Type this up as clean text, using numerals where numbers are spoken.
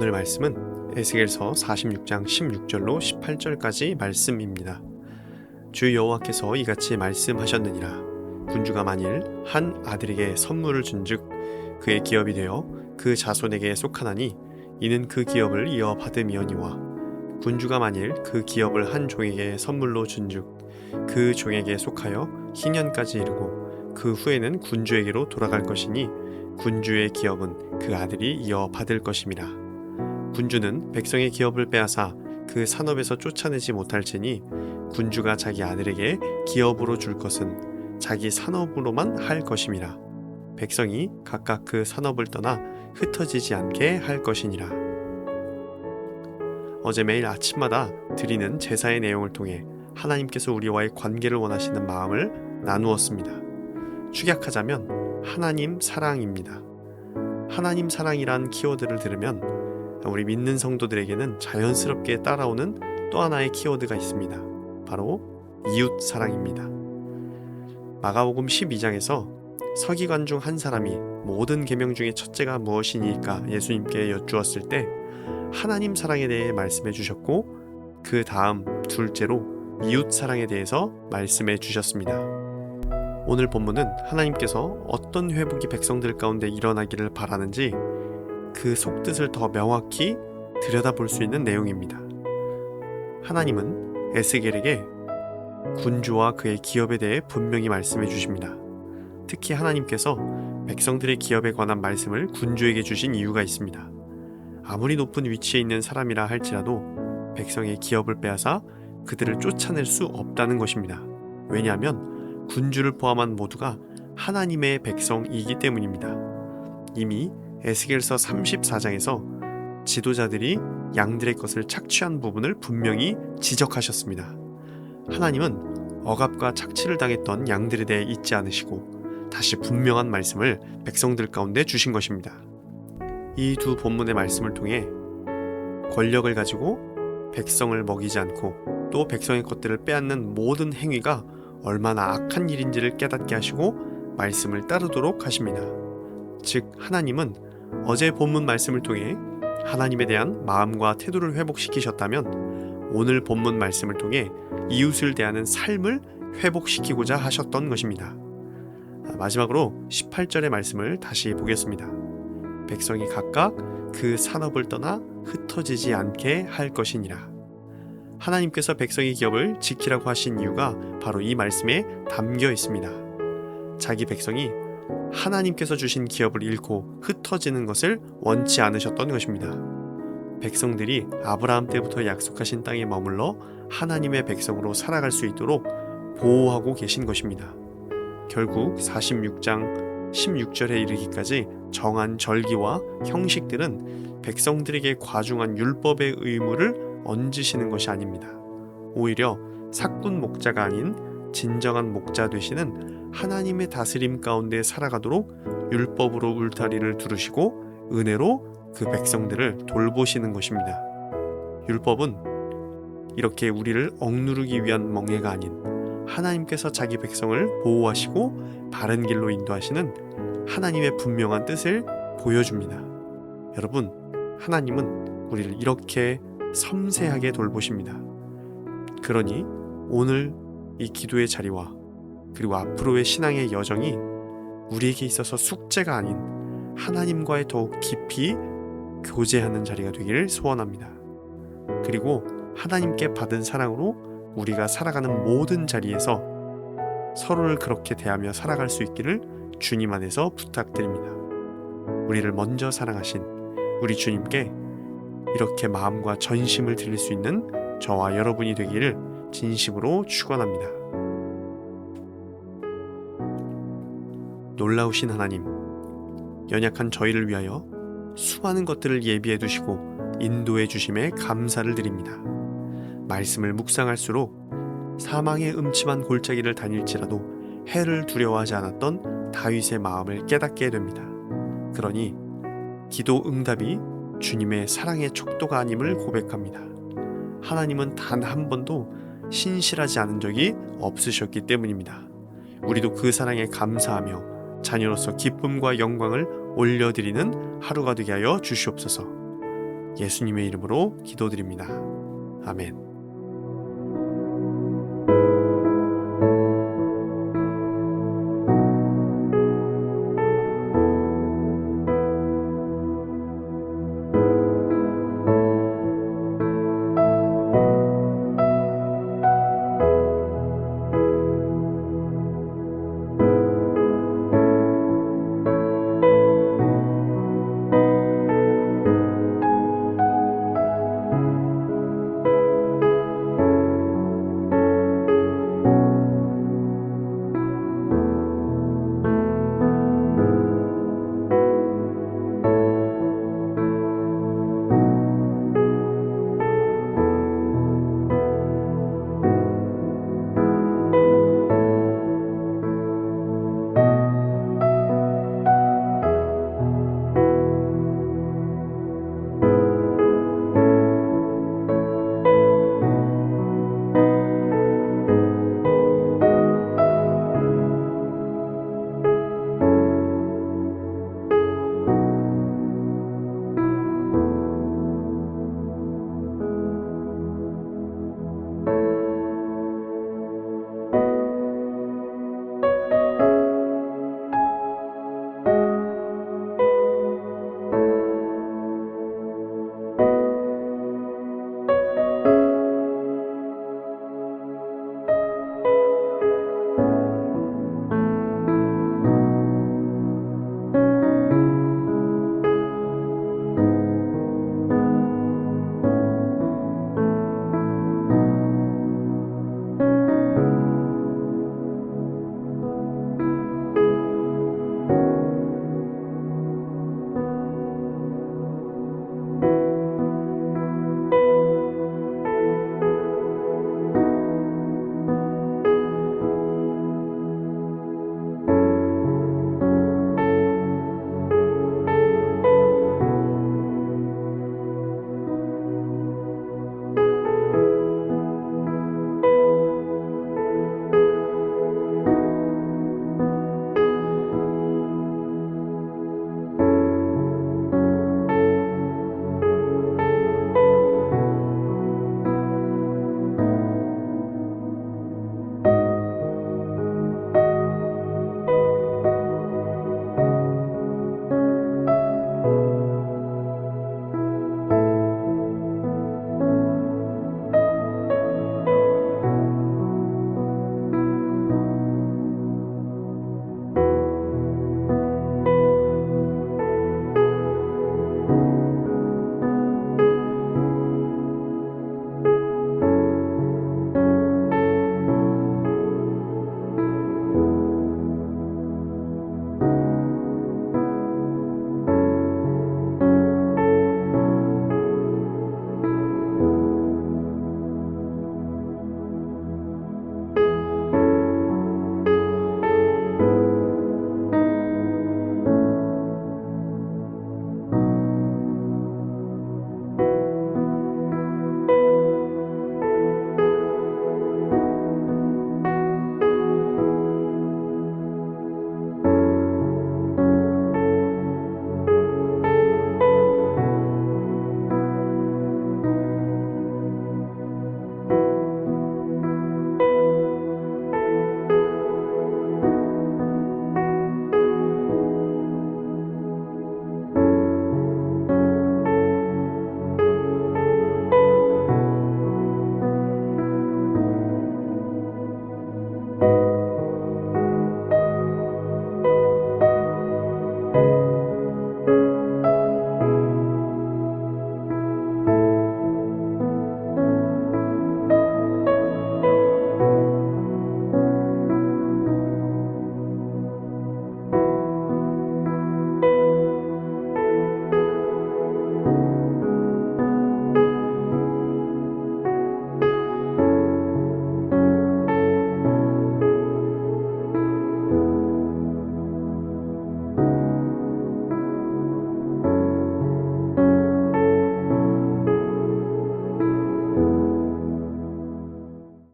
오늘 말씀은 에스겔서 46장 16절로 18절까지 말씀입니다. 주 여호와께서 이같이 말씀하셨느니라. 군주가 만일 한 아들에게 선물을 준즉 그의 기업이 되어 그 자손에게 속하나니 이는 그 기업을 이어 받음이오니와 군주가 만일 그 기업을 한 종에게 선물로 준즉 그 종에게 속하여 희년까지 이르고 그 후에는 군주에게로 돌아갈 것이니 군주의 기업은 그 아들이 이어 받을 것임이라. 군주는 백성의 기업을 빼앗아 그 산업에서 쫓아내지 못할지니 군주가 자기 아들에게 기업으로 줄 것은 자기 산업으로만 할 것임이라. 백성이 각각 그 산업을 떠나 흩어지지 않게 할 것이니라. 어제 매일 아침마다 드리는 제사의 내용을 통해 하나님께서 우리와의 관계를 원하시는 마음을 나누었습니다. 축약하자면 하나님 사랑입니다. 하나님 사랑이란 키워드를 들으면 우리 믿는 성도들에게는 자연스럽게 따라오는 또 하나의 키워드가 있습니다. 바로 이웃 사랑입니다. 마가복음 12장에서 서기관 중 한 사람이 모든 계명 중에 첫째가 무엇이니까 예수님께 여쭈었을 때 하나님 사랑에 대해 말씀해 주셨고 그 다음 둘째로 이웃 사랑에 대해서 말씀해 주셨습니다. 오늘 본문은 하나님께서 어떤 회복이 백성들 가운데 일어나기를 바라는지 그 속뜻을 더 명확히 들여다볼 수 있는 내용입니다. 하나님은 에스겔에게 군주와 그의 기업에 대해 분명히 말씀해 주십니다. 특히 하나님께서 백성들의 기업에 관한 말씀을 군주에게 주신 이유가 있습니다. 아무리 높은 위치에 있는 사람이라 할지라도 백성의 기업을 빼앗아 그들을 쫓아낼 수 없다는 것입니다. 왜냐하면 군주를 포함한 모두가 하나님의 백성이기 때문입니다. 이미 에스겔서 34장에서 지도자들이 양들의 것을 착취한 부분을 분명히 지적하셨습니다. 하나님은 억압과 착취를 당했던 양들에 대해 잊지 않으시고 다시 분명한 말씀을 백성들 가운데 주신 것입니다. 이 두 본문의 말씀을 통해 권력을 가지고 백성을 먹이지 않고 또 백성의 것들을 빼앗는 모든 행위가 얼마나 악한 일인지를 깨닫게 하시고 말씀을 따르도록 하십니다. 즉 하나님은 어제 본문 말씀을 통해 하나님에 대한 마음과 태도를 회복시키셨다면 오늘 본문 말씀을 통해 이웃을 대하는 삶을 회복시키고자 하셨던 것입니다. 마지막으로 18절의 말씀을 다시 보겠습니다. 백성이 각각 그 산업을 떠나 흩어지지 않게 할 것이니라. 하나님께서 백성의 기업을 지키라고 하신 이유가 바로 이 말씀에 담겨 있습니다. 자기 백성이 하나님께서 주신 기업을 잃고 흩어지는 것을 원치 않으셨던 것입니다. 백성들이 아브라함 때부터 약속하신 땅에 머물러 하나님의 백성으로 살아갈 수 있도록 보호하고 계신 것입니다. 결국 46장 16절에 이르기까지 정한 절기와 형식들은 백성들에게 과중한 율법의 의무를 얹으시는 것이 아닙니다. 오히려 사꾼 목자가 아닌 진정한 목자 되시는 하나님의 다스림 가운데 살아가도록 율법으로 울타리를 두르시고 은혜로 그 백성들을 돌보시는 것입니다. 율법은 이렇게 우리를 억누르기 위한 멍해가 아닌 하나님께서 자기 백성을 보호하시고 바른 길로 인도하시는 하나님의 분명한 뜻을 보여줍니다. 여러분, 하나님은 우리를 이렇게 섬세하게 돌보십니다. 그러니 오늘 이 기도의 자리와 그리고 앞으로의 신앙의 여정이 우리에게 있어서 숙제가 아닌 하나님과의 더욱 깊이 교제하는 자리가 되기를 소원합니다. 그리고 하나님께 받은 사랑으로 우리가 살아가는 모든 자리에서 서로를 그렇게 대하며 살아갈 수 있기를 주님 안에서 부탁드립니다. 우리를 먼저 사랑하신 우리 주님께 이렇게 마음과 전심을 드릴 수 있는 저와 여러분이 되기를 진심으로 축원합니다. 놀라우신 하나님, 연약한 저희를 위하여 수많은 것들을 예비해 두시고 인도해 주심에 감사를 드립니다. 말씀을 묵상할수록 사망의 음침한 골짜기를 다닐지라도 해를 두려워하지 않았던 다윗의 마음을 깨닫게 됩니다. 그러니 기도 응답이 주님의 사랑의 척도가 아님을 고백합니다. 하나님은 단 한 번도 신실하지 않은 적이 없으셨기 때문입니다. 우리도 그 사랑에 감사하며 자녀로서 기쁨과 영광을 올려드리는 하루가 되게 하여 주시옵소서. 예수님의 이름으로 기도드립니다. 아멘.